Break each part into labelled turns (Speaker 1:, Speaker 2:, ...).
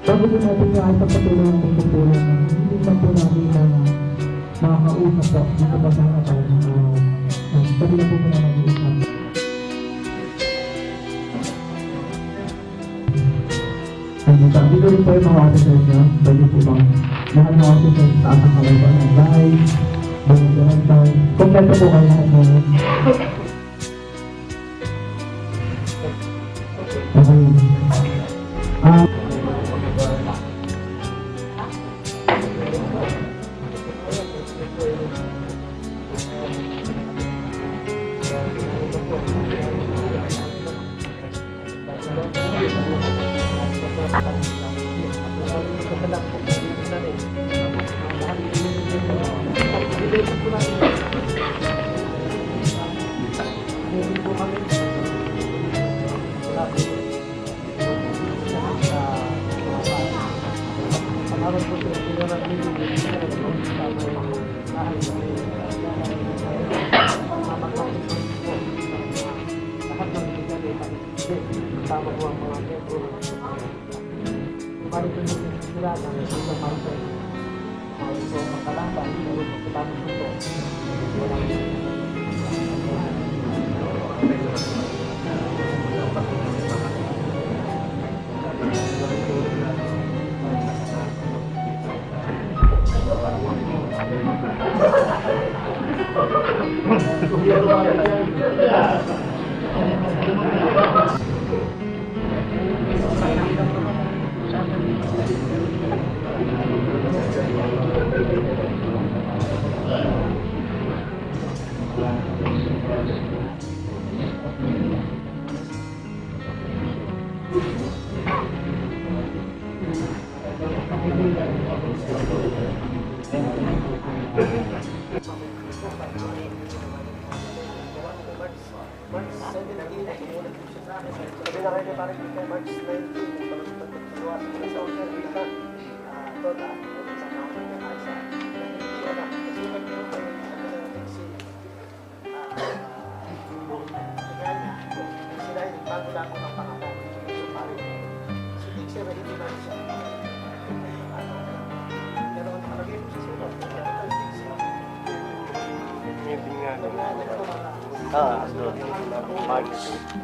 Speaker 1: Bago po natin yung ay pagpatuloy ng pagpupulong, hindi lang po namin na makakausap po dito pa sa harapan. Sabi na po muna nag-iisap. Dito rin po yung mga officers niya. Pwede po bang lahat ng officers taas ang kamay po ng live, mga director. Kompleto po kayo lahat ngayon. Okay. Tama po ang mga membro. Balik ko nyo sila na sa mountain. So, magkalaban, pero pagkatapos nito, March 17 sabi na kayo parang March 19 pagkakagawa sa Ocean Vita Tota sa naman ng Asa kasi nagkaroon kayo si Ganya sila yung bago lang ako ng pangalan so parang si Dixie na hindi na siya pero nakalagay mo sa sulat meeting nga doon. March 2.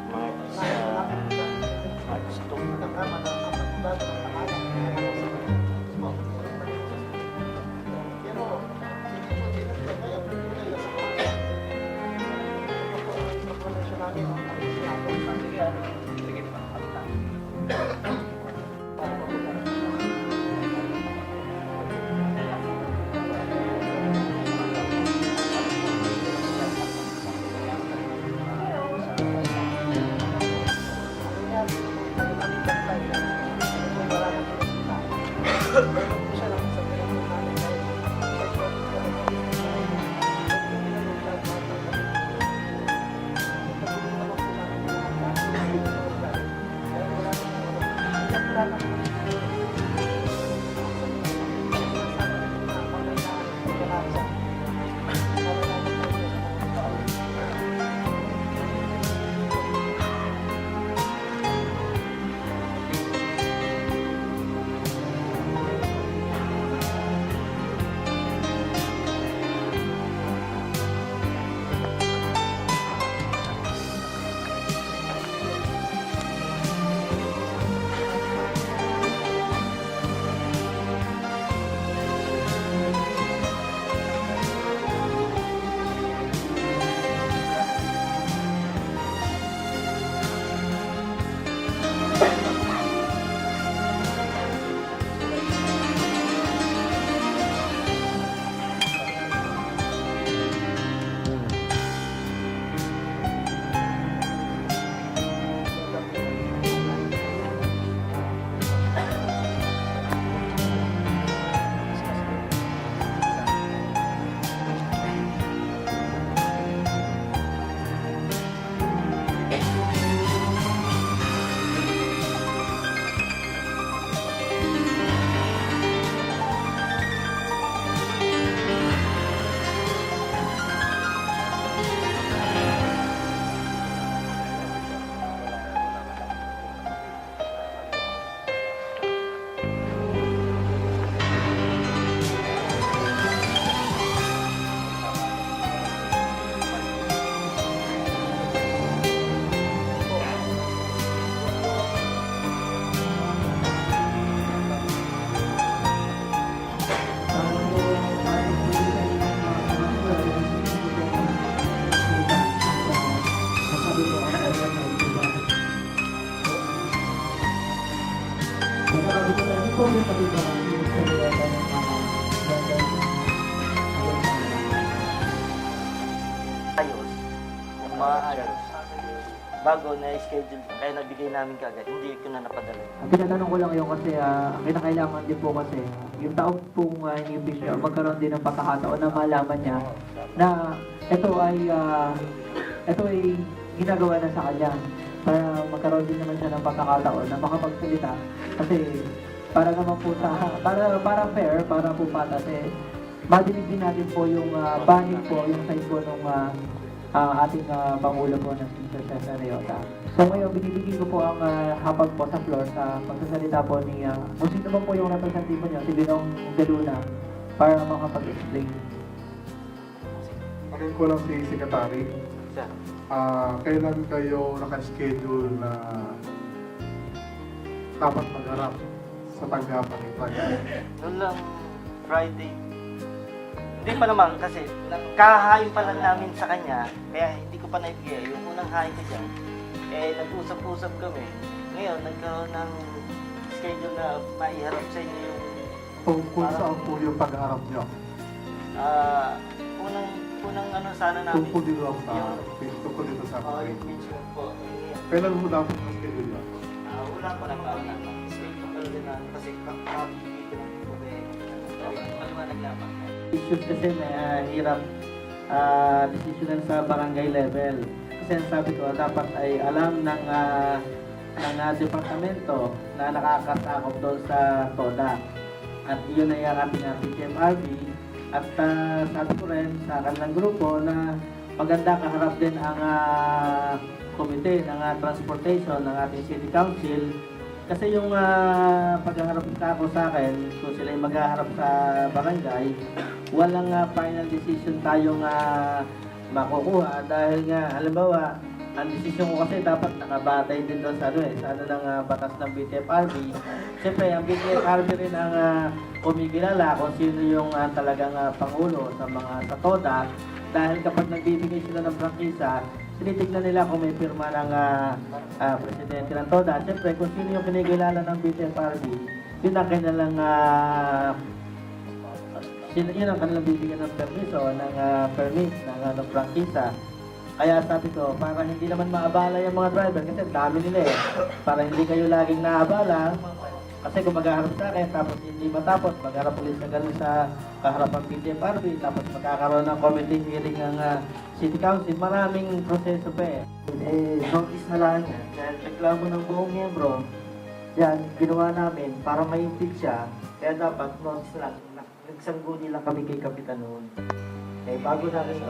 Speaker 2: Ano po yung pagkakaroon ng
Speaker 3: Ayos, kung maayos, bago na-schedule, kaya nabigay namin kagad, hindi ko na napadala.
Speaker 2: Ang tinatanong ko lang yun kasi ang kinakailangan din po kasi yung taong pong inibig niya magkaroon din ng pagkakataon na malaman niya na ito ay ginagawa na sa kanya para magkaroon din naman siya ng pagkakataon na makapagsalita kasi para naman po para fair, para po patas madinig din natin po yung banig po, yung side po ng ating Pangulo po na si Mr. Cesar Reyota. So ngayon, binibigay ko po ang hapag po sa floor sa pagsasalita po ni kung sino ba po yung representative niyo, si Binong Galuna, para makapag-explain.
Speaker 4: Akin ko lang si Secretary.
Speaker 3: Sir,
Speaker 4: Kailan kayo naka-schedule na dapat magharap sa tanggapan ni Project?
Speaker 3: noon lang, Friday. Hindi pa naman kasi kahain pa lang namin sa kanya, kaya hindi ko pa naibigay. Yung unang hain ko dyan, nag-usap-usap kami. Ngayon, nagkaroon ng schedule na maiharap sa inyo yung
Speaker 4: Tungkol saan po yung pagharap nyo?
Speaker 3: unang ano sana namin.
Speaker 4: Tungkol dito sa
Speaker 3: Yung-
Speaker 4: tungkol dito sa
Speaker 3: yung picture po.
Speaker 4: Kailan mo dapat na-schedule yun?
Speaker 3: Wala pa lang pa. Schedule pa rin na kasi kakabibigay ko lang po maliwanag lamang. Issues kasi may hirap decisionan sa barangay level. Kasi ang sabi ko, dapat ay alam ng departamento na nakakasakop doon sa TODA. At iyon ay ang ating PTMRB. At sabi ko rin sa kanilang grupo na maganda kaharap din ang komite ng transportation ng ating City Council. Kasi yung paghaharap ako sa akin, kung sila yung maghaharap sa barangay, walang final decision tayong makukuha dahil nga, halimbawa, ang desisyon ko kasi dapat nakabatay din doon sa ng batas ng BTFRB. Siyempre, ang BTFRB rin ang kumikilala kung sino yung talagang pangulo sa TODA dahil kapag nagbibigay sila ng prangkisa, tinitignan nila kung may pirma ng presidente ng TODA. Siyempre, kung sino yung kinikilala ng BTFRB, yun ang kanilang bibigyan ng permiso, ng permit, ng prangkisa. Kaya sabi ko, para hindi naman maabala yung mga driver, kasi dami nila para hindi kayo laging naabala, kasi kung maghaharap sa akin, tapos hindi matapos, magharap ulit sa ganun sa kaharapang PTFRB, tapos magkakaroon ng committee hearing ng City Council, maraming proseso pa notice na lang yan, dahil reklamo ng buong miyembro, yan, ginawa namin para ma-impeach siya, kaya dapat notice lang, nagsangguni lang kami kay Kapitan noon. Bago namin,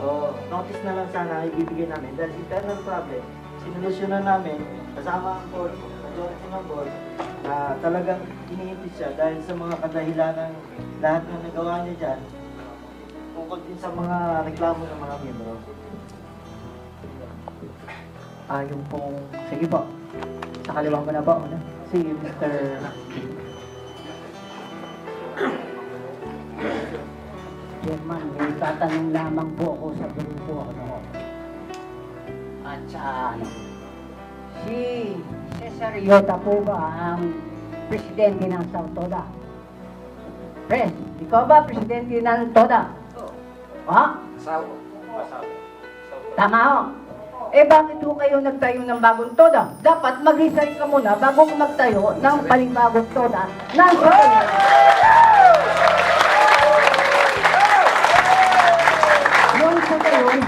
Speaker 3: notice na lang sana ibibigay namin dahil internal problem, sinolusyonan namin kasama ang board, majority ng board, na talagang iniintip siya dahil sa mga kadahilanan lahat ng nagawa niya dyan, tungkol din sa mga reklamo ng mga miyembro.
Speaker 2: Yung pong, sige po, sa kaliwang ko na po, si Mr.
Speaker 5: Chairman, may tatanong lamang po ako sa grupo. At sa si Cesar Reyota po ba ang presidente ng South TODA? Pres, ikaw ba presidente ng TODA? Ha? Tama ho. Bakit ho kayo nagtayo ng bagong TODA? Dapat mag-resign ka muna bago ka magtayo ng panibagong TODA ng TODA. Noon po kayo,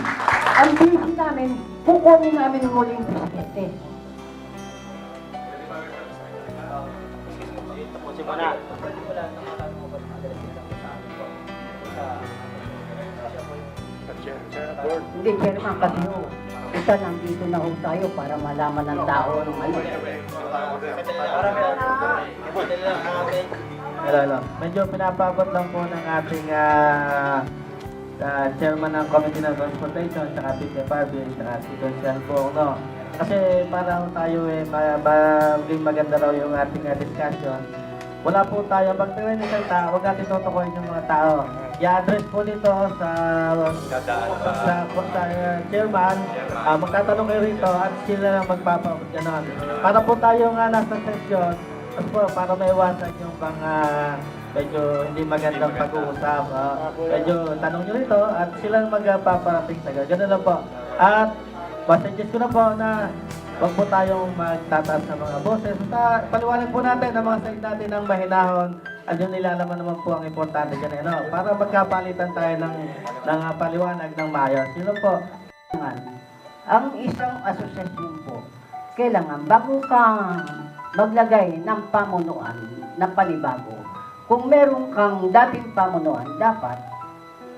Speaker 5: ang busy namin, kukunin namin ang muling presidente.
Speaker 3: Tapusin mo na.
Speaker 5: Hindi, Chairman, kasi ho, isa nandito na ho tayo para malaman ng tao ng ano.
Speaker 3: Hello. Medyo pinapabot lang po ng ating chairman ng Committee ng Transportation, saka PTFRB, saka si Conscial po, no? Kasi para tayo maging maganda raw yung ating discussion. Wala po tayo, pag tingnan ng tao, huwag natin tutukoyin yung mga tao. I-address po nito sa chairman, magtatanong kayo rito at sila lang magpapagot ganon. Para po tayo nga nasa session, At po, para maiwasan yung mga medyo hindi magandang pag-uusap, medyo tanong nyo rito at sila magpaparating sa ganun lang po. At messages ko na po na huwag po tayong magtataas ng mga boses. Paliwanag po natin ang mga side natin ng mahinahon at yung nilalaman naman po ang importante dyan. Ano? Para magkapalitan tayo ng paliwanag ng maayos. Yun lang po.
Speaker 5: Ang isang asosasyon po, kailangan bago kang maglagay ng pamunuan na panibago, kung meron kang dating pamunuan, dapat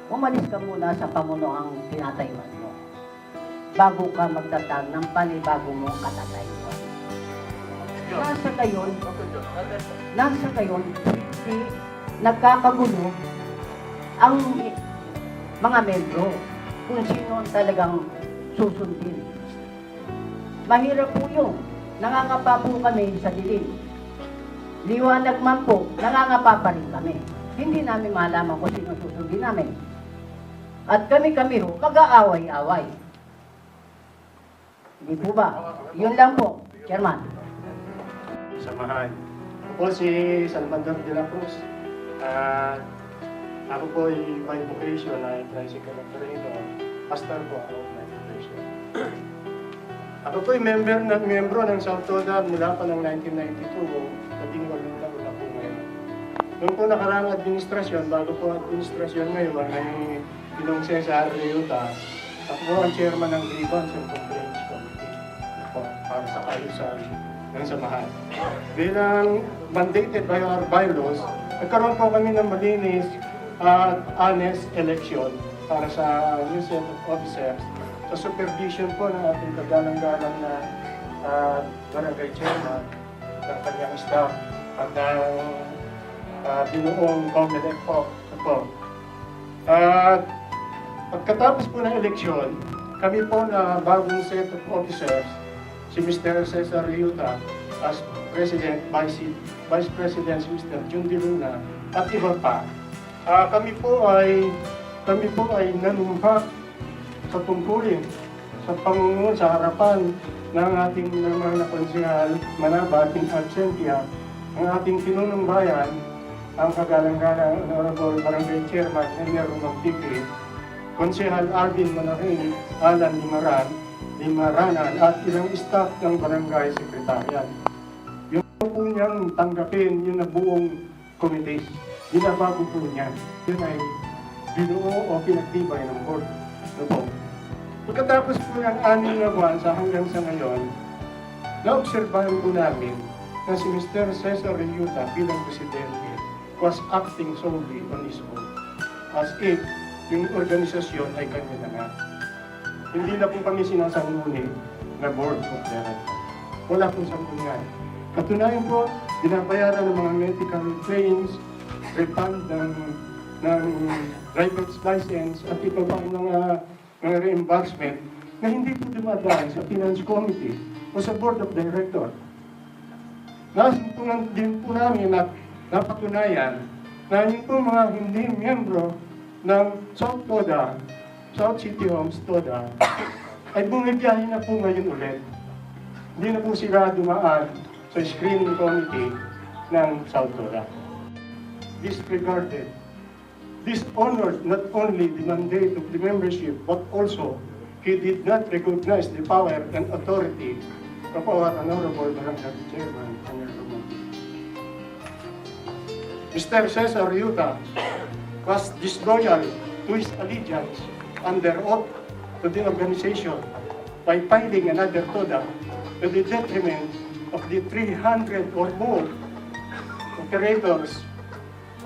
Speaker 5: umalis ka muna sa pamunuang tinatayuan mo bago ka magtatag ng panibago mong katatayuan. Nasa gayon, nagkakagulo ang mga membro kung sino ang talagang susundin. Mahirap po yun. Nangangapa po kami sa dilim. Liwanag man po, nangangapa pa rin kami. Hindi namin malaman kung sino susundin namin. At kami-kami ho, mag-aaway-away. Hindi po ba? Yun lang po, Chairman.
Speaker 1: Samahan. Ako si Salvador de la Cruz. Ako po ay by vocation ay tricycle operator. Pastor po ako by vocation. Ako po ay membro ng South Toda mula pa ng 1992. 18 taon na po ngayon. Noong po nakaraang administrasyon, bago po administrasyon ngayon ay Pinong Cesar Riuta. Ako po ang chairman ng Grievance and Complaints Committee para sa kaayusan ng samahan. Bilang mandated by our bylaws, nagkaroon po kami ng malinis at honest election para sa new set of officers sa supervision po ng ating kagalang-galang na barangay chairman, ng kanyang staff at ng binuong COMELEC po. At pagkatapos po ng eleksyon, kami po na bagong set of officers, si Mr. Cesar Riuta as President, Vice President si Mr. Jun De Luna at iba pa. Kami po ay nanumpa sa tungkulin sa pangunguna sa harapan ng ating mga nakonsehal, manabating absentia, ang ating pinunong bayan, ang kagalang-galang Honorable Barangay Chairman Enel Romantiki, Konsehal Alvin Manarin, Alan Limaranan at ilang staff ng Barangay Secretariat. Yung po niyang tanggapin yung nabuong committee, binabago po niya. Yun ay binuo o pinagtibay ng board. Ano po? Pagkatapos po ng 6 na buwan hanggang sa ngayon, naobserbahan po namin na si Mr. Cesar Riuta bilang presidente was acting solely on his own. As if yung organisasyon ay kanya na nga. Hindi na po kami sinasanguni na board of directors. Wala pong sangkunan. Katunayan po, binabayaran ng mga medical claims, refund ng driver's license at iba pang mga reimbursement na hindi po dumadaan sa Finance Committee o sa Board of Directors. Nasuntunan din po namin na napatunayan na yung po mga hindi miyembro ng South Toda, South City Homes Toda, ay bumibiyahe na po ngayon ulit. Hindi na po sila dumaan sa screening committee ng South Toda. Disregarded. Dishonored not only the mandate of the membership, but also he did not recognize the power and authority of our Honorable Barangay Chairman, Enel Romantiki. Mr. Cesar Riuta was disloyal to his allegiance under oath to the organization by filing another TODA to the detriment of the 300 or more operators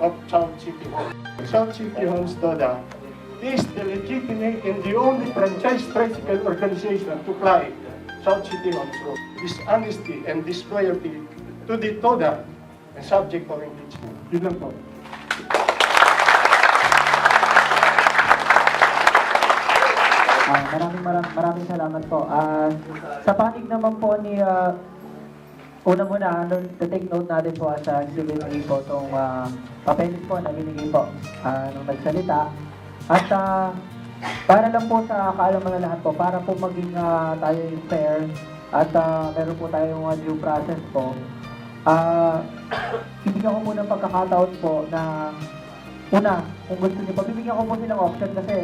Speaker 1: of South City Homes. South City Homes TODA is the legitimate and the only franchise tricycle organization to fly South City Homes Road. Dishonesty and disloyalty to the TODA and subject for impeachment. Yun lang po.
Speaker 2: Maraming salamat po. Sa panig naman po ni una muna, take note natin po sa exhibit po itong papeles po na binigay po nung nagsalita. At para lang po sa kaalaman ng lahat po, para po maging tayo fair at meron po tayong due process po. Bibigyan ko muna ng pagkakataon po na una, kung gusto niyo po, bibigyan ko po silang option kasi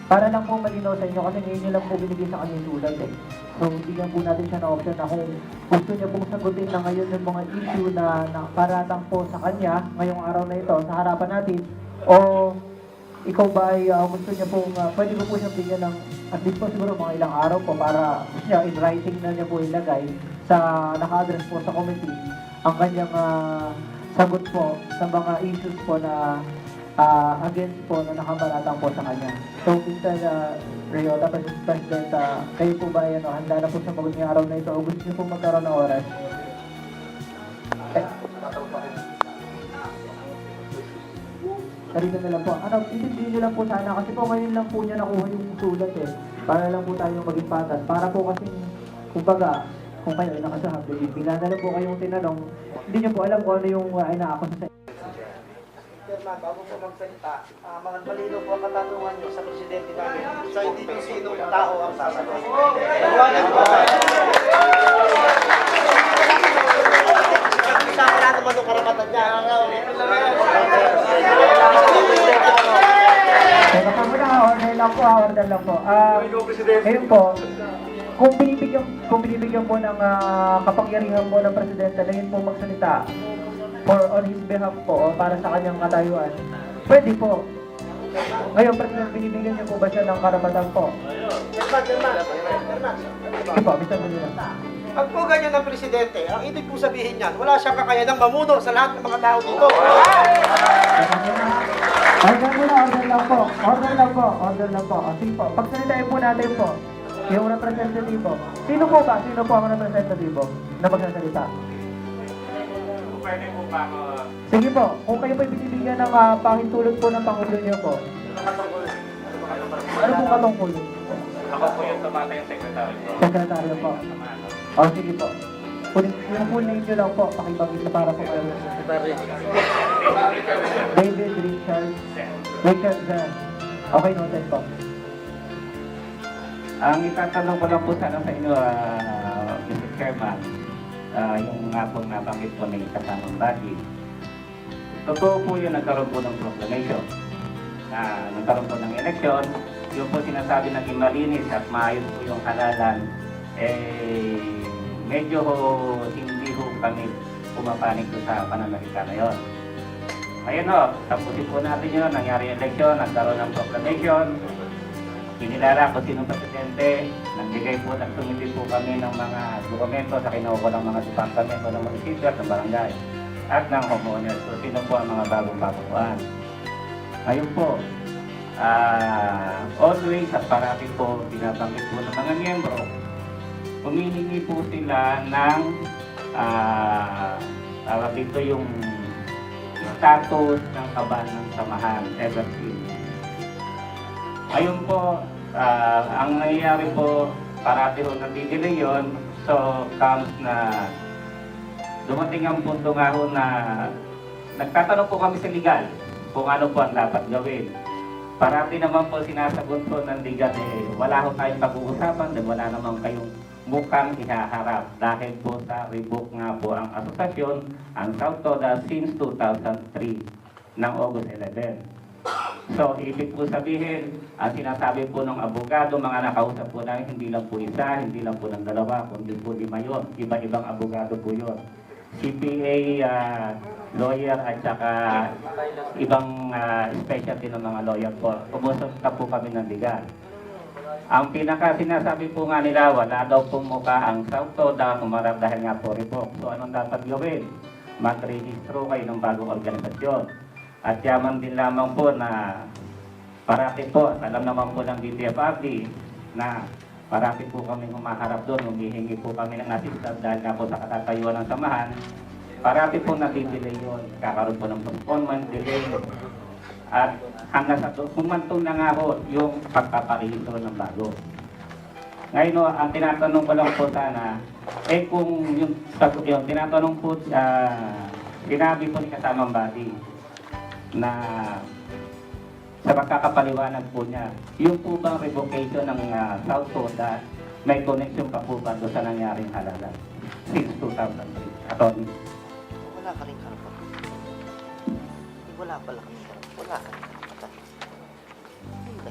Speaker 2: para lang po malinaw sa inyo kasi ngayon nyo lang po binigay sa kanya yung sulat eh. So, bigyan po natin siya ng option na kung gusto niya pong sagutin na ngayon yung mga issue na paratang po sa kanya ngayong araw na ito sa harapan natin o ikaw ba ay gusto niya pong pwede ko po siyang bigyan ng at least po siguro mga ilang araw po para siya in writing na niya po ilagay sa naka-address po sa committee ang kanyang sagot po sa mga issues po na against po na nakabalatang po sa kanya. So, Mr. Riota, President, kayo po ba handa na po sa mga araw na ito o gusto niyo po magkaroon ng oras? Sarili na lang po. Itindihin niyo lang po sana kasi po ngayon lang po niya nakuha yung sulat eh. Para lang po tayo maging patas. Para po kasi, kumbaga, kung kayo ay nakasahab, bigla na lang po kayong tinanong, hindi niyo po alam kung ano yung inaakos sa
Speaker 1: Chairman, bago po magsalita, mga malino po ang katanungan nyo sa presidente namin. So, hindi nyo sino tao ang sasagot. Paliwanag po. Isa ko na naman yung karapatan niya.
Speaker 2: Baka muna, order lang po. Ngayon po, kung binibigyan po ng kapangyarihan po ng presidente na yun po magsalita for on his behalf po o para sa kanyang katayuan, pwede po. Ngayon, president, binibigyan niyo po ba siya ng karapatan po?
Speaker 1: Chairman.
Speaker 2: Sige po, bisa mo nila.
Speaker 1: Pag po ganyan ng presidente, ang ibig po sabihin niyan, wala siyang kakayanang mamuno sa lahat ng mga tao dito.
Speaker 2: Order muna, order lang po. Order lang po. Sige po, pagsalitain po natin po. Yung representatibo. Sino po ba? Sino po ang representatibo na magsasalita?
Speaker 6: Pwede po ba ako?
Speaker 2: Sige po, kung kayo po binibigyan ng pahintulot po ng Pangulo niyo po. Ano po katungkol?
Speaker 6: Ako po yung tumatay yung secretary ko.
Speaker 2: Sekretaryo po. O sige po. Yung full name niyo lang po, pakibagin na para po kayo. David Richard Zen. Okay, noted po.
Speaker 6: Ang itatanong ko lang po sana sa inyo, Mr. Chairman, yung nga po nabanggit po ng kasamang body. Totoo po yun, nagkaroon po ng proclamation. Nagkaroon po ng eleksyon. Yung po sinasabi naging malinis at maayos po yung halalan, medyo hindi ho kami pumapanig po sa pananalita na yun. Ngayon ho, tapusin po natin yun, nangyari yung eleksyon, nagkaroon ng proclamation, kinilala ko sino presidente, nagbigay po, nagsumiti po kami ng mga dokumento sa kinuha ng mga departamento ng munisipyo at ng barangay at ng homeowners. So, sino po ang mga bagong papuan. Ngayon po, always at parati po, binabanggit po ng mga miyembro, humihingi po sila ng tawag dito yung status ng kaban ng samahan ever since. Ayun po, ang nangyayari po, parati ho nagdidelay yun. So, comes na dumating ang punto nga ho na nagtatanong po kami sa legal kung ano po ang dapat gawin. Parati naman po sinasagot po ng legal wala ho tayong pag-uusapan dahil wala naman kayong mukhang ihaharap dahil po sa revoke nga po ang asosasyon, ang South Toda since 2003 ng August 11. So, ibig po sabihin, ang sinasabi po ng abogado, mga nakausap po namin, hindi lang po isa, hindi lang po ng dalawa, kundi po 5 yun. Iba-ibang abogado po yun. CPA, lawyer, at saka ibang specialty ng mga lawyer po. Kumusap po kami ng legal. Ang pinaka sinasabi po nga nila, wala daw po mukha ang South Toda kumarap dahil nga po revoke. So, anong dapat gawin? Mag-registro kayo ng bagong organisasyon. At yaman din lamang po na parati po, alam naman po ng DTFRD na parati po kami humaharap doon, humihingi po kami ng assistance dahil nga po sa katatayuan ng samahan. Parati po natidelay yun, kakaroon po ng postponement, delay. At hanggang sa kumantong na nga po yung pagpaparehistro ng bago. Ngayon ang tinatanong ko lang po sana, kung yung tinatanong po, sinabi po ni kasamang body, na sa pagkakapaliwanag po niya, yung po bang revocation ng South Toda may connection pa po ba doon sa nangyaring halalan since 2003? Attorney.
Speaker 7: ka rin karapatan. Wala pala kami karapatan. Wala ka rin karapatan. Hindi.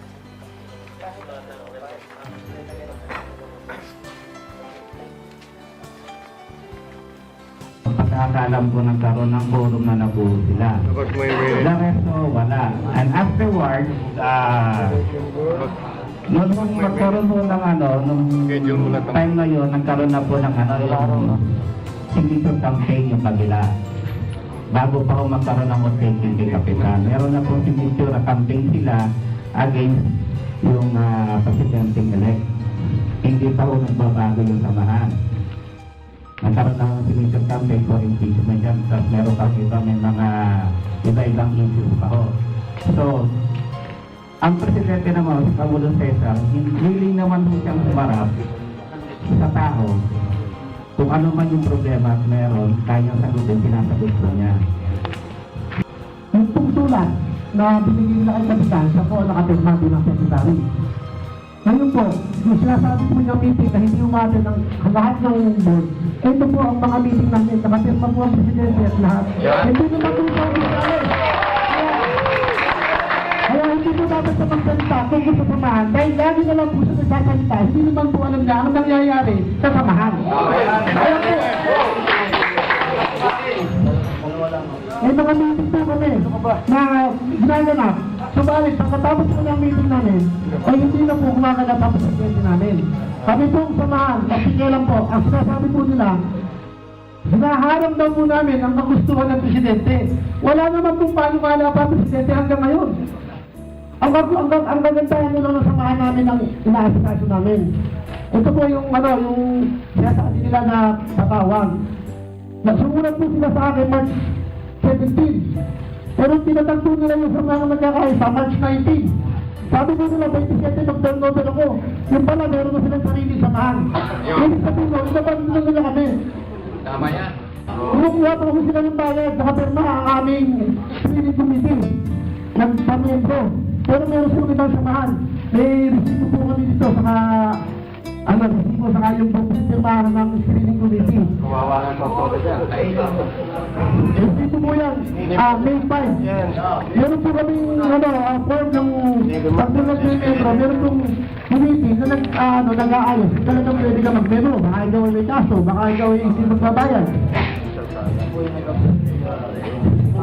Speaker 6: Pagkakalam ko nagkaroon ng forum na nabuo sila. The rest, wala. And afterwards, nung magkaroon po ng nung time na yun, nagkaroon na po ng yung signature campaign yung kabila. Bago pa ako magkaroon ng statement kay Kapitan, meron na po signature campaign sila against yung presidente-elect. Hindi pa po nagbabago yung samahan. Nagkaroon na ng signature campaign for impeachment yan. Tapos meron pa iba, may mga iba-ibang issues pa ho. So, ang presidente naman, si Pangulong Cesar, willing naman po siyang umarap sa tao. Kung ano man yung problema at meron, kanyang sagutin, sinasagot po niya.
Speaker 1: Yung pong sulat na binigay nila kay Kapitan, siya po ang nakapirma bilang secretary. Ngayon po, yung sinasabi po niyang meeting na hindi umate ng lahat ng board, ito po ang mga meeting namin, nakapirma po ang presidente at lahat. Hindi naman po sabi sa amin. Kaya hindi po dapat sa pagsalita kung gusto samahan, dahil lagi na lang po siya nagsasalita, hindi naman po alam niya ang nangyayari sa samahan. Kaya po, may mga meeting po kami na ginaganap. Subalit, pagkatapos po ng meeting namin, ay hindi na po kumaganap ang presidente namin. Kami pong samahan, lang po, ang sinasabi po nila, hinaharang daw po namin ang kagustuhan ng presidente. Wala naman pong panukala pa ang presidente hanggang ngayon. Ang gagantahan nyo lang ng samahan namin ang inaasikaso namin. Ito po yung sinasabi nila na patawag. Nagsumulat po sila sa akin March 17. Pero tinatagpo nila yung samahan na nagkakaisa March 19. Sabi ko nila 27 October ako. Yung pala meron na silang sarili samahan. Ibig sabihin mo, inaban nila kami.
Speaker 8: Tama yan.
Speaker 1: Kumukuha po kami sila ng bayad, nakapirma ang aming screening committee ng pamilyo. Pero meron po ibang samahan. May resibo po kami dito sa resibo sa yung pirmahan ng screening committee.
Speaker 8: Kawawa ng pagkota dyan.
Speaker 1: Resibo po yan, May 5. Meron po kami form ng pagdunod ng membro. Meron pong committee na nag-aayos. Talagang pwede ka mag-membro. Baka ikaw ay may kaso, baka ikaw ay hindi magbabayad.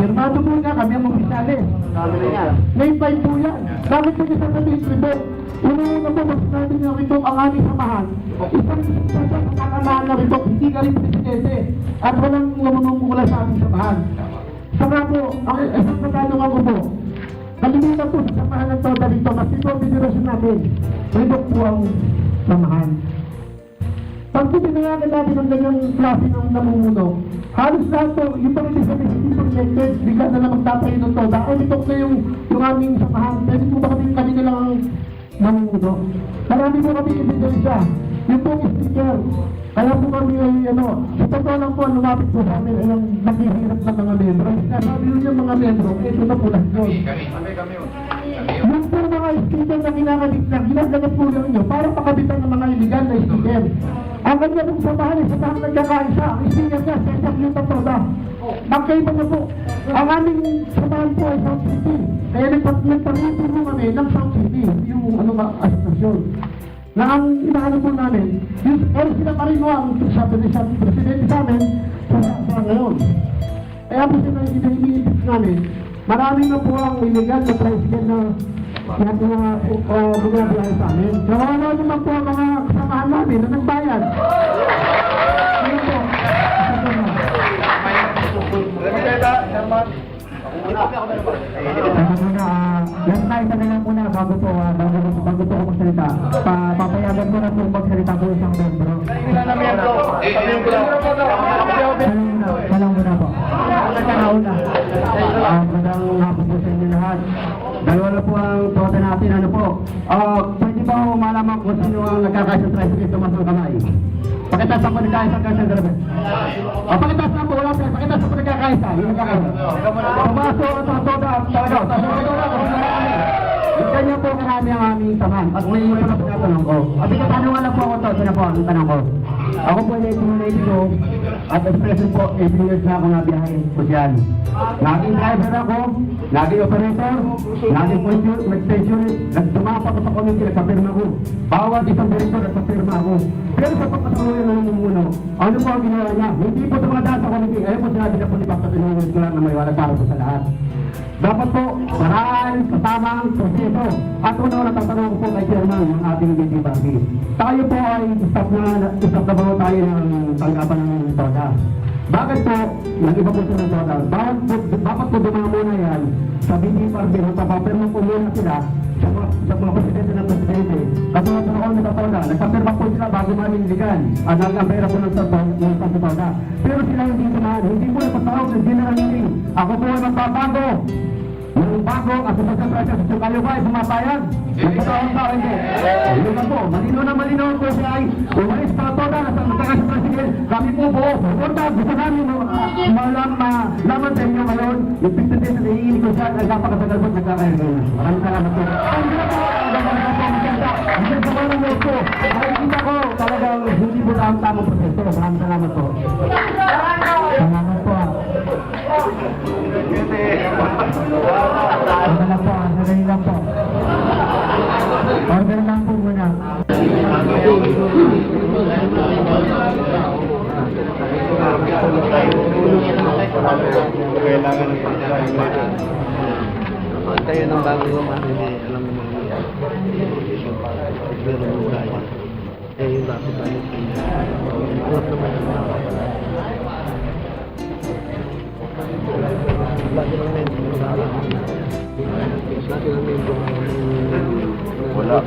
Speaker 1: Firmado po nga kami ang opisyalis. May 5 po yan. Bakit po isa sa distribo? Una po, mas natin na rin ang aming samahan. Isang kakamahan na rin hindi ka rin presidente. At walang namumula sa aming samahan. Saka po, ang isang katanungan ko po, kalimitan po sa samahan ng Toda dito, mas ito ang federasyon natin. Ito po ang samahan. Pag pinangalan natin ang ganyang klase ng namumuno, halos lahat po, yung pag-ibig sa hindi projected, bigla na lang magtatayo ng Toda. O ito na yung aming samahan. Pwede po ba kami na lang ang namumuno? Marami po kami ebidensya. Yung pong speaker. Kaya po kami sa totoo lang po, lumapit po sa amin ay ang naghihirap ng mga membro. Sabi yun yung mga membro, ito na po lang yun. Yung po mga speaker na ginaganap po lang nyo para pakabitan ng mga illegal na speaker. Ang kanya pong samahan ay samahan nagkakaisa. Ang speaker niya, Cesar Yuta Toda. Magkaiba na po. Ang aming samahan po ay South City. Kaya nagpapalito po kami ng South City. Yung asinasyon. Na ang inaano po namin, pero sila pa rin ang sabi sa presidente sa amin sa ngayon. Kaya po sila iniipit namin, marami na po ang illegal na tricycle na bumabiyahe sa amin. Kawawa naman po ang mga kasamahan namin na nagbayad. Ano po? Yan tayo sa lang muna bago po ako magsalita. Papayagan mo na po magsalita po isang membro. Salang muna po. Magandang hapon po sa inyo lahat. Dalawa na po ang Toda natin. Pwede ba ako malaman kung sino ang nagkakaisang tricycle tumas ng kamay? Pakitaas ako nagkakaisang kaisang dalawa. Pakitaas na po, wala po. Pakitaas ako nagkakaisa. Yung nagkakaisa. Pumaso ang Toda talaga. Ganyan po marami ang aming taman. At may yung pala pagkatanong ko. At ikatanungan lang po ako to. Sino po ang tanong ko? Ako po ay 1992.
Speaker 9: at especially po, 18 years na ako nabiyahe sosyal. Naging driver ako, naging operator, naging pensionist, nagsumapak ako sa committee, nagpapirma ko. Bawat isang director, nagpapirma ako. Pero sa pagpatuloy ng namumuno, ano po ang ginawa niya? Hindi po tumadaan sa committee. Ayun po sinabi na po ni Pastor Sinulit ko lang na may wala para po sa lahat. Dapat po, maraming kasamang proseso. At una natatanong ko po kay Chairman ng ating BTBAG. Tayo po ay stop na ba tayo ng tanggapan ng TODA? Bakit po, nag-iba po sila ng TODA? Bakit po dumamo na yan sa BTBAG? Magpapapirma po muna sila sa mga presidente ng presidente. Kasi natulungan nila TODA. Nagpapirma po sila bago manindigan. Ang pera po ng TODA. Pero sila hindi tumahan. Hindi po napatawag ng general meeting. Ako po ay magbabago. Yung bago, at sa presyo, sa kayo ba ay pumapayag? Nagkatawang tao hindi. Yun lang po, malinaw po siya ay umalis para TODA sa magkakasya president. Kami po po, gusto namin malaman sa inyo ngayon, yung 50 days na naiinig ko siya, nagkapakasagal po, nagkakain ngayon. Maraming salamat po. Ang gila po, hindi sa mga nyo po. Nakikita ko, talagang hindi po ang tamang proseso. Maraming salamat po. Salamat po. Order lang po, sandali lang po. Order lang po muna.
Speaker 4: Kailangan ng pagkain.
Speaker 1: Kayo ng bagong rumahin, alam mo mga pero yung gaya. Eh, yung bakit tayo huwag naman yung lagi lang na yung lagi lang na yung wala.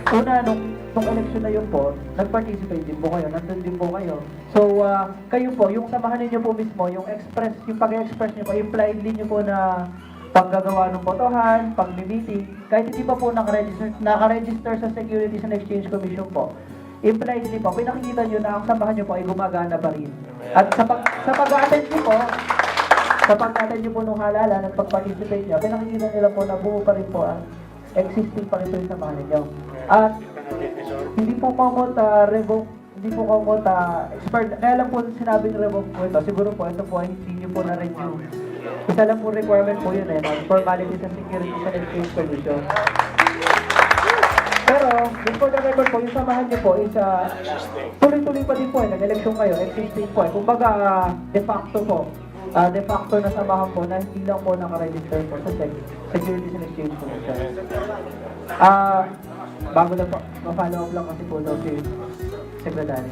Speaker 2: Una, nung election na yun po, nag-participate din po kayo, nandun din po kayo. So, kayo po, yung samahan ninyo po mismo, yung pag-express nyo po, impliedly nyo po na paggagawa ng botohan, pag-meeting, kahit hindi pa po nakaregister sa Securities and Exchange Commission po, impliedly po, pinakikita nyo na ang samahan nyo po ay gumagana pa rin. At sa pag-attend nyo po, sa pag-attend nyo po nung halalan at pag-participate nyo, pinakikita nila po na buo pa rin po ang existing pa rin po yung samahan ninyo. At hindi po kamot revoke, hindi po kamot expert. Kaya lang po sinabi ni revoke po ito, siguro po ito po ay hindi nyo po na-review. Isa lang po requirement po yun formalities and Securities and Exchange Commission. Pero, before the record po, yung samahan nyo po is tuloy-tuloy pa din po nag-election kayo, existing po kumbaga de facto po. De facto na samahan po na hindi lang po nakaregister po sa Securities and Exchange Commission. Bago lang po, ma-follow up lang kasi po daw si Secretary.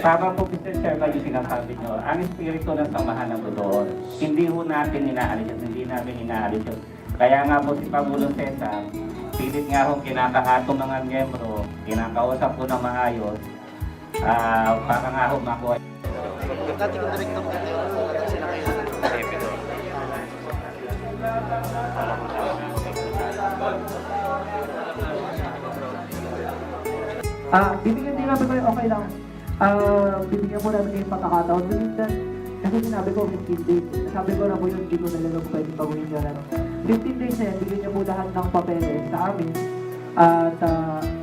Speaker 6: Tama po, Mr. Chairman, yung sinasabi nyo. Ang espiritu ng samahan ng doon, hindi ho natin inaalis yun, hindi namin inaalis yun. Kaya nga po si Pangulong Cesar, pilit nga ho kinakahatong mga miyembro, kinakausap ko na maayos, para nga ho makuha.
Speaker 7: Yung dati kong director ko yun, sila kayo.
Speaker 2: Bibigyan din namin kayo, okay lang. Bibigyan mo namin kayo pagkakataon. Kasi sinabi ko 15 days. Sabi ko na po yun, hindi ko nalalang pwede pagawin nyo. 15 days na yan, bigyan niyo po lahat ng papeles sa amin. At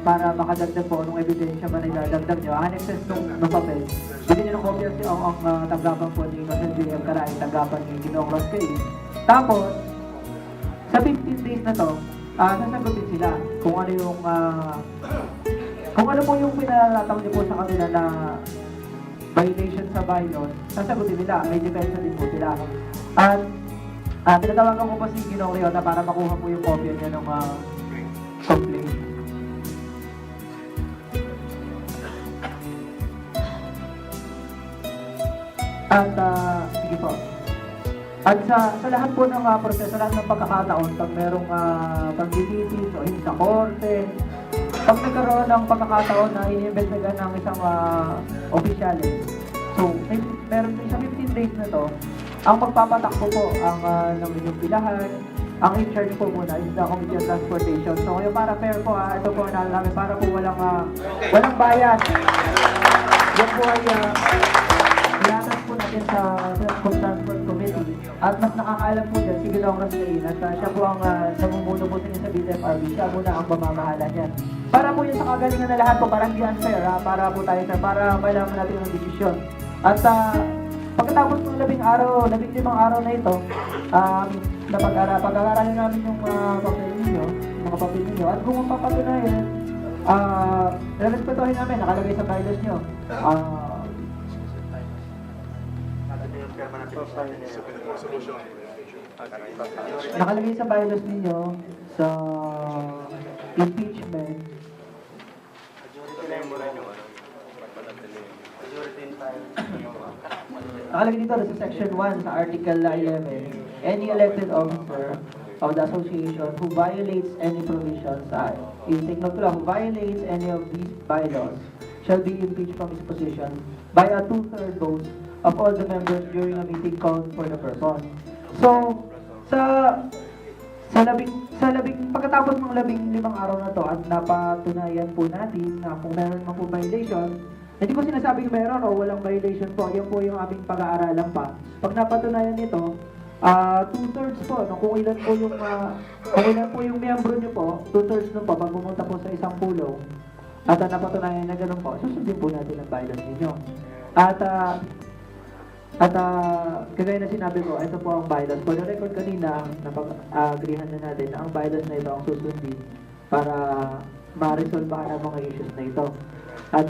Speaker 2: para makadagdag po nung ebidensya ba na idadagdag nyo, annexes nung papel. Bigyan niyo ng kopya ang tanggapan po ni Consul William Caray, tanggapan ni Ginoong Ross Kay. Tapos, sa 15 days na to, sasagutin sila kung ano yung kung ano po yung pinalatang niyo po sa kanila na violation sa bylaws, sasagutin nila. May depensa din po sila. At tinatawagan ko po si Ginoong Riota para makuha po yung kopya niya ng complaint. At sige po. At sa lahat po ng proseso, lahat ng pagkakataon, pag merong pag-dititis o hindi sa korte, pag nagkaroon ng pagkakataon na iniimbestigahan ng isang opisyalis, so meron din sa 15 days na to, ang pagpapatakbo po ang ng inyong pilahan, ang in-charge po muna is the Committee on Transportation. So ngayon para fair po, ito po namin para po walang bias. Yan po ay ilatas po natin sa Transport Committee at mas nakakaalam po dyan si Ginoong Roscarin at siya po ang namumuno po sa inyo sa BFRB. Siya muna ang pamamahala niyan. Para po yun sa kagalingan na lahat po, parang di unfair para po tayo para malaman natin ang desisyon. At pagkatapos ng 15 araw na ito, pag-aaralan namin yung mga papel ninyo, at kung mapapatunayan, respetuhin namin, nakalagay sa bylaws nyo. Nakalagay sa bylaws ninyo sa impeachment. Nakalagay dito sa section 1 sa article 11, any elected officer of the association who violates any provisions in Signal Law, who violates any of these bylaws shall be impeached from his position by a 2/3 vote of all the members during a meeting called for the purpose. So, pagkatapos ng 15 araw na to at napatunayan po natin na kung meron man po violation, hindi ko sinasabing meron o walang violation po, yan po yung aming pag-aaralan pa. Pag napatunayan nito, 2/3 po, no, kung ilan po yung miyembro nyo po, 2/3 nun po, pag pumunta po sa isang pulong, at napatunayan na ganun po, susundin po natin ang bylaws ninyo. At kagaya na sinabi ko, ito po ang bylaws. For the record kanina, napag-agreehan na natin na ang bylaws na ito ang susundin para ma-resolve ang mga issues na ito. At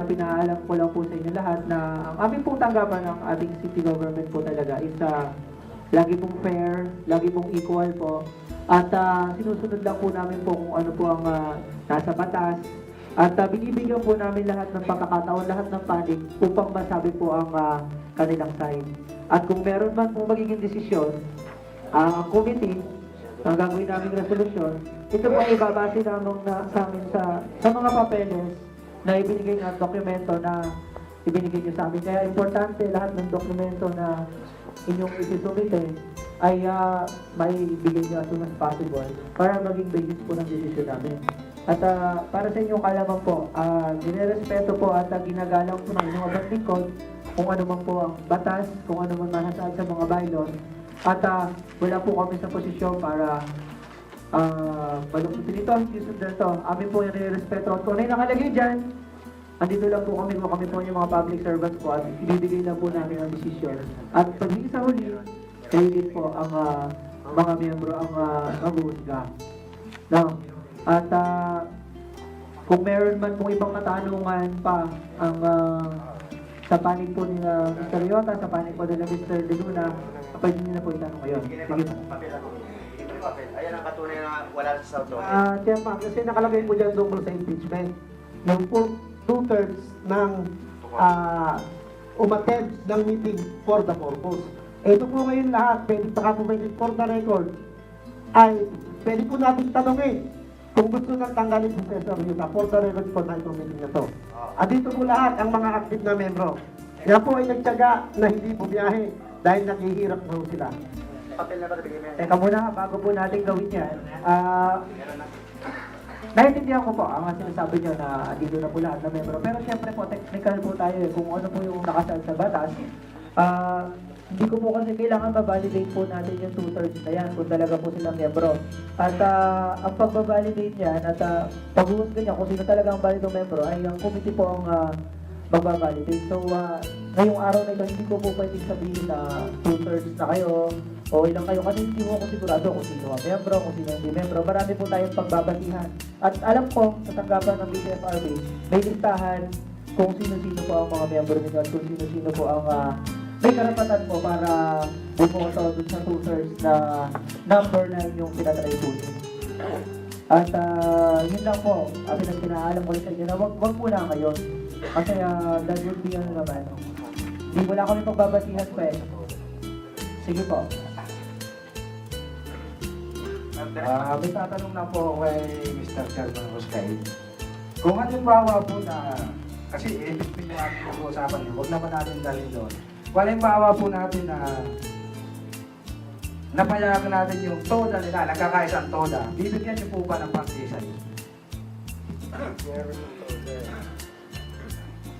Speaker 2: pinaalam ko lang po sa inyo lahat na ang aming pong tanggapan ng ating city government po talaga is lagi pong fair, lagi pong equal po. At sinusunod lang po namin po kung ano po ang nasa batas. At binibigyan po namin lahat ng pagkakataon, lahat ng panig upang masabi po ang kanilang side. At kung meron man po magiging desisyon, ang committee, ang gagawin naming resolusyon, ito po ay ibabase namin sa amin sa mga papeles na ibinigay ng dokumento na ibinigay nyo sa amin. Kaya importante lahat ng dokumento na inyong isisumite ay may bigay nyo as soon as possible para maging basis po ng desisyon namin. At para sa inyong kalaman po, nirerespeto po at ginagalang po ng inyong abang lingkod kung ano man po ang batas, kung ano man masasaad sa mga bylaws. At wala po kami sa posisyon para malungkutin ito, hindi sundan ito. Amin po yung nirerespeto. At kung ano yung nakalagay dyan, andito lang po kami po yung mga public servants po at ibibigay lang po namin ang desisyon. At pag sa huli, kayo din po ang mga miyembro ang mag-uusga. Now, at kung meron man pong ibang katanungan pa ang sa panig po ni Mr. Ryota, sa panig po nila Mr. De Luna, pwede nyo na po itanong ngayon. Sige po.
Speaker 7: Ayan ang katunay na wala sa South
Speaker 1: Chairman, kasi nakalagay po dyan tungkol sa impeachment. Yung po 2/3 ng umattend ng meeting for the purpose. Ito po ngayon lahat, pwede baka po may for the record, ay pwede po natin tanongin kung gusto nang tanggalin si Cesar Ryota for the record po na itong meeting na to. At dito po lahat ang mga active na membro. Kaya po ay nagtyaga na hindi bumiyahe dahil naghihirap na sila.
Speaker 2: Teka muna, bago po natin gawin yan, naiintindihan ko po ang sinasabi nyo na dito na po lahat na membro. Pero siyempre po, technical po tayo kung ano po yung nakasaad sa batas. Hindi ko po kasi kailangan ma-validate po natin yung 2/3 na yan kung talaga po silang membro. At ang pag-validate yan at pag-uusga niya kung sino talaga ang validong membro ay ang committee po ang mag-validate. So, ngayong araw na ito, hindi ko po pwedeng sabihin na 2/3 na kayo o ilang kayo kasi hindi mo ako sigurado kung sino ang membro, kung sino hindi membro. Marami po tayong pagbabatihan. At alam ko, sa tanggapan ng BFRB, may listahan kung sino-sino po ang mga membro nito at kung sino-sino po ang may karapatan po para bumoto dun sa 2/3 na number na yung pinatry po niyo. At yun lang po, pinaalam ko sa inyo na wag muna ngayon. Kasi that would be ano naman. Hindi wala kami pagbabatihan pa eh. Sige po.
Speaker 10: May tatanong na po kay Mr. Chairman Roscarin. Kung halimbawa po na, kasi ibig yung ating pag-uusapan yun, huwag naman natin dalhin doon. Kung halimbawa po natin na napayagan natin yung TODA nila, nagkakaisang TODA, bibigyan niyo po ba ng pang-isay?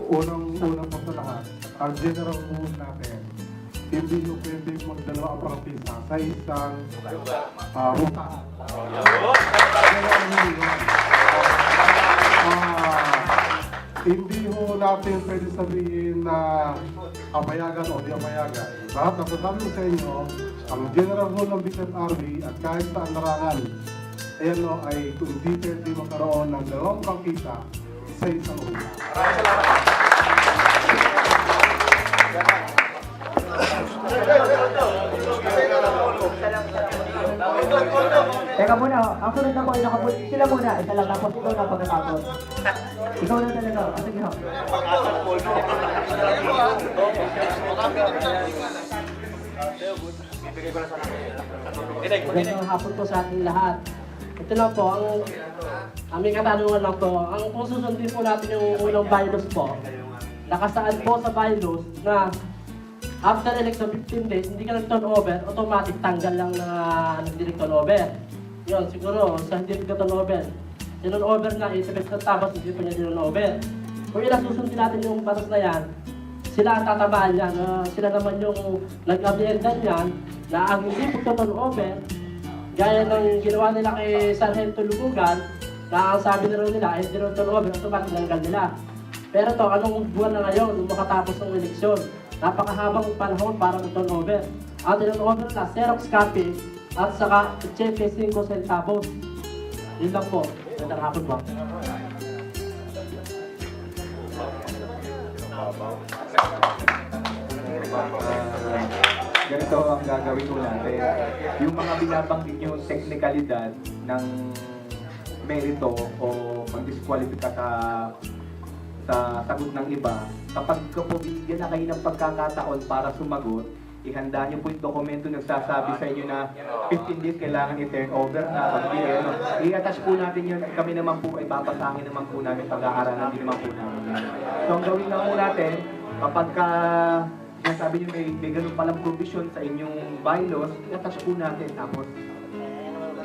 Speaker 4: Unang po sa lahat, ang general rules natin, hindi nyo pwede magdalawa ang prangkisa sa isang ruta. Hindi ho natin pwede sabihin na apayagan o di apayagan. Lahat ang sasabi ko sa inyo, ang general rule ng Bicol Army at kahit saan larangan, ayan o, ay hindi pwede magkaroon ng dalawang prangkisa sa isang ruta.
Speaker 2: Teka muna, ang sunod na po ay nakapun. Sila muna, isa lang tapos ikaw na pagkatapos. Ikaw na talaga. Sige ho.
Speaker 1: Magandang hapon po sa ating lahat. Ito lang po, ang aming katanungan lang po, ang kung susundin po natin yung unang bylaws po, nakasaad po sa bylaws na after election 15 days, hindi ka nag-turn over, automatic tanggal lang na hindi nag-turn over. Yun, siguro, sa hindi nag-turn over. Turn over na, itipis na tapos hindi pa niya turn over. Kung ilang susundin natin yung batas na yan, sila ang tatamaan yan. Sila naman yung nag-abiendan yan na ang hindi pagturn over, gaya ng ginawa nila kay Sargento Lugugan, na ang sabi na rin nila, hindi rin turn over, automatic tanggal nila. Pero to, anong buwan na ngayon nung makatapos ng eleksyon? Napakahabang panahon para mag-turn over. Ang turn over na, Xerox copy at saka cheque 5 centavos. Yun lang po. Magandang hapon po.
Speaker 11: Ganito ang gagawin ko natin. Yung mga binabanggit yung teknikalidad ng merito o mag-disqualify ka sa sagot ng iba, kapag po bigyan na kayo ng pagkakataon para sumagot, ihanda niyo po yung dokumento nagsasabi sa inyo na 15 days kailangan i-turn over na i-attach po natin yun. Kami naman po ay babasahin naman po namin, pag-aaralan din naman po namin. So ang gawin lang po natin, kapag sinasabi niyo may ganun palang provision sa inyong bylaws, i-attach po natin tapos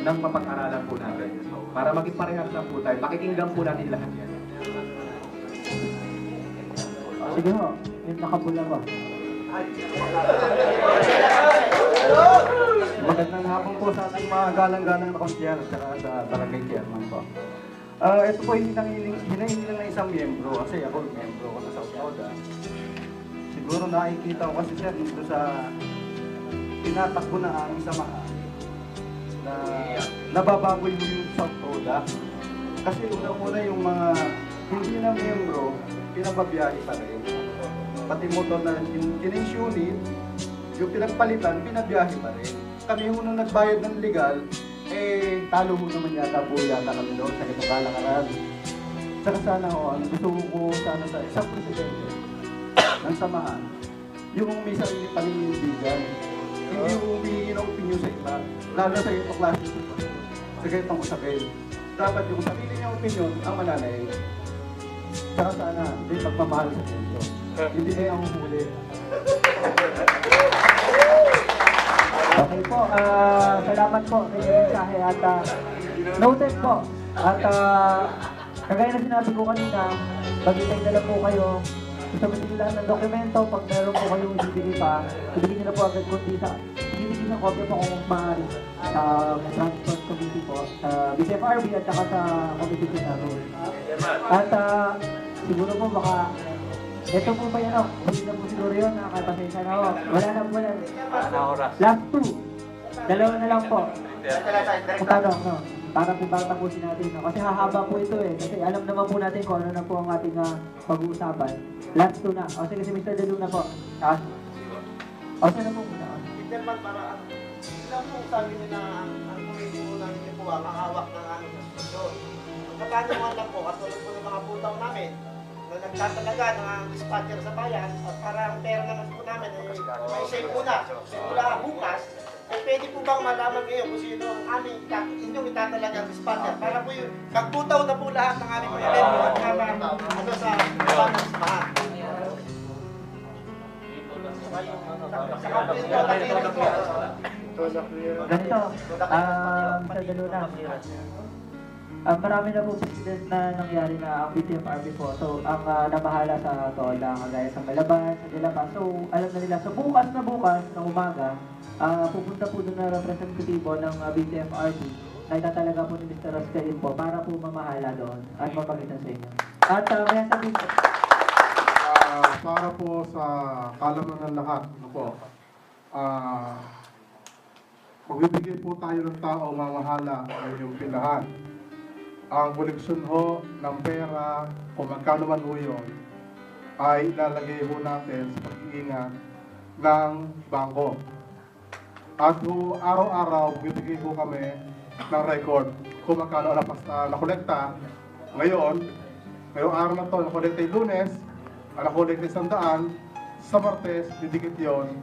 Speaker 11: nang mapag-aralan po natin. Para maging parehas lang po tayo, pakikinggan po natin lahat yan.
Speaker 2: Sige ho, yung nakabula ko.
Speaker 10: Magandang hapon po sa ating mga galang-galang na konsyal at saka sa barangay chairman po. Ito po yung hinahingi lang ng isang miyembro kasi ako miyembro ko na sa Sautoda. Siguro nakikita ko kasi sir dito sa tinatakbo na aming samahan na nababago yung Sautoda. Kasi una-una yung mga hindi na miyembro, pinababiyahe pa rin. Pati motor na yung change unit, yung pinagpalitan, pinabiyahe pa rin. Kami ho nung nagbayad ng legal, talo ho naman yata po yata kami doon sa itong kalangaran. Saka sana ho, gusto ko sana sa isang presidente ng samahan, yung may sarili paninindigan, hindi humingi ng opinion sa iba, lalo sa itong klase sa ganitong usapin. Dapat yung sarili niyang opinion ang mananayin. Saka sana, hindi magmamahal sa sentro. Hindi kayo ang huli.
Speaker 2: Okay po, salamat po sa inyong mensahe at noted po. At kagaya na sinabi ko kanina, pag-itay na lang po kayo, sabihin nila ng dokumento, pag meron po kayong ibibigay pa, ibigay nila po agad kundi sa ibibigay ng kopya po kung maaari sa Transport Committee po, sa BCFRB at saka sa Committee sa Rules. At siguro po baka ito po ba yan o? Hindi na po siguro yun, nakakapasensya na o. Wala na po yan. Last two. Dalawa na lang po. Kung tanong, no? Para po tapusin natin. No? Kasi hahaba po ito eh. Kasi alam naman po natin kung ano na po ang ating pag-uusapan. Last two na. O sige, si Mr. Delung na po. O sana po muna.
Speaker 7: Chairman, para ilang po sabi niyo na ang committee po namin niyo po ang hawak ng aming institusyon. Ang katanungan lang po, katulad po ng mga putaw namin, na nagtatalaga ng dispatcher sa bayan, at para ang pera naman po namin ay may say po na, simula bukas, ay pwede po bang malaman ngayon kung sino ang aming inyong itatalaga ang dispatcher para po yung magputaw na po lahat ng aming mga membro at mga sa bayan sa bahan.
Speaker 2: Ganito, Mr. Deluna. marami na po president na nangyari na ang BTFRB po. So, ang namahala sa TOLA, kagaya sa Malaban, sa Dilapan. So, alam na nila. So, bukas ng umaga, pupunta po doon na representatibo ng BTFRB na itatalaga po ni Mr. Roscain po para po mamahala doon at mapagitan sa inyo. At may sabihin po,
Speaker 4: Para po sa kalaman ng lahat, ano po, magbibigay po tayo ng tao mamahala ay yung pilahan. Ang koleksyon ho ng pera, kung magkano man ho yun, ay ilalagay ho natin sa pag-iingat ng bangko. At ho, araw-araw, bibigay ho kami ng record kung magkano nakolekta. Ngayong araw na to, nakolekta yung Lunes, nakolekta 100, sa Martes, didikit yun,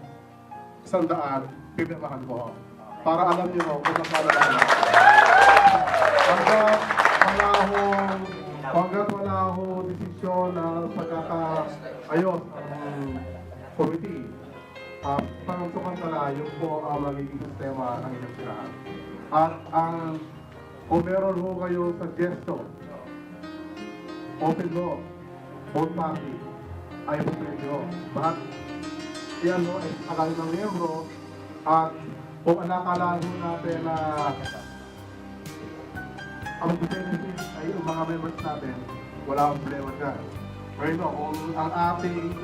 Speaker 4: 100, pipirmahan ko ho. Para alam nyo ho kung magkano lang. Hanggat wala ho desisyon na pagkakaayos ang committee, panguntukan tala, yun po ang magiging sistema ng inyong sirahan. At kung meron ho kayo suggestion, open ho, both party, ay pwede ho. Bahat, yan ho ay akali ng miyembro, at kung anakalaan ho natin na ang benefit ay yung mga members natin, wala akong problema dyan. Pero kung ang ating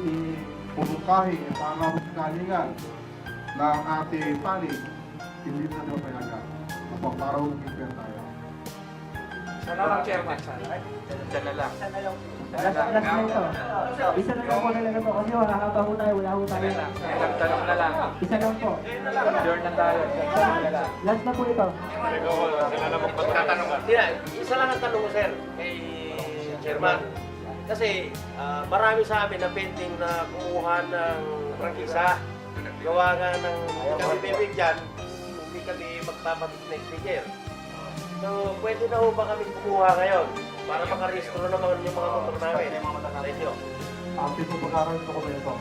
Speaker 4: pumukahin, para magkalingan ng ating panig, hindi na natin mapayagan. Para mag-prepare tayo.
Speaker 11: Sana lang, Chairman. Sana lang.
Speaker 2: last na ito. Isa na lang po talaga po kasi hahaba ho tayo, wala ho tayo.
Speaker 11: Isang tanong na lang.
Speaker 2: Isa lang po.
Speaker 11: Adjourn na tayo.
Speaker 2: Last na po ito.
Speaker 7: Isa lang ang tanong ko, sir, kay Chairman. Kasi marami sa amin na pending na kumuha ng prangkisa. Gawa nga ng kami bibigyan, hindi kami magpapatik next year. So, pwede na ho ba kami kumuha ngayon para makarehistro naman yung mga motor namin sa inyo?
Speaker 4: Ang tipo pagkaroon ng dokumento.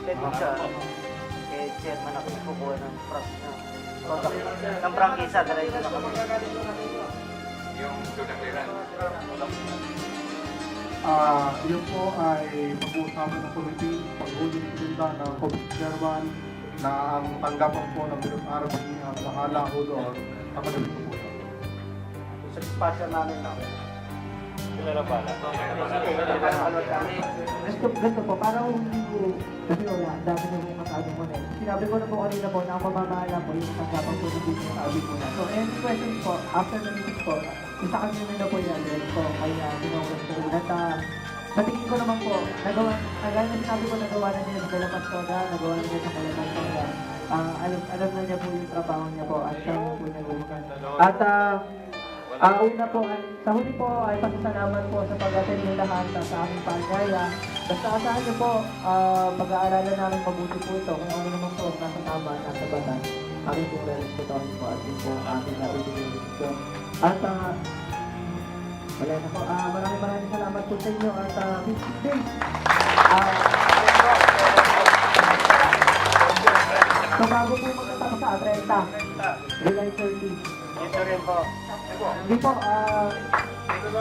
Speaker 3: Pwede siya, kay chairman ako kukuha ng prangkisa, diretso na kami.
Speaker 11: Yung student clearance.
Speaker 4: Yun po ay pag-uusapan ng committee, pag-uling pinda ng committee chairman na ang tanggapan po ng BFRB at bahala ko doon, kapagalit ko po yun.
Speaker 7: Sa dispatcher namin na.
Speaker 2: Ganito po, parang hindi ko, kasi wala, dami na yung masabi mo na. Sinabi ko na po kanina po na ang mamamahala po yung tanggapan po ng business sabi ko na. So, any questions po, after the meeting po, isa kami na po yan, po, kaya ginawag ko rin. At sa tingin ko naman po, nagawa, kagaya na sinabi ko, nagawa na niya sa Dalapas Toda, nagawa na niya sa Dalapas Toda. Alam na niya po yung trabaho niya po, at siya po niya bukas. At una po, sa huli po ay pasasalamat po sa pag-attend niyo lahat sa aming paligaya. Basta asahan niyo po, pag-aaralan namin mabuti po ito kung ano naman po nasa tama, nasa batas. Aming po respetuhin po at yun po ang aming nabibigay dito. At wala na po, maraming salamat po sa inyo at 15 days. So bago po magtatapos sa 30, July 30.
Speaker 7: Ito rin po.
Speaker 2: Hindi po,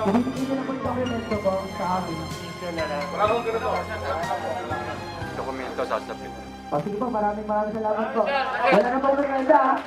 Speaker 2: ibibigay nyo na po yung dokumento po sa akin.
Speaker 11: Dokumento sasabihin.
Speaker 2: O sige po, maraming salamat po. Wala na po maganda.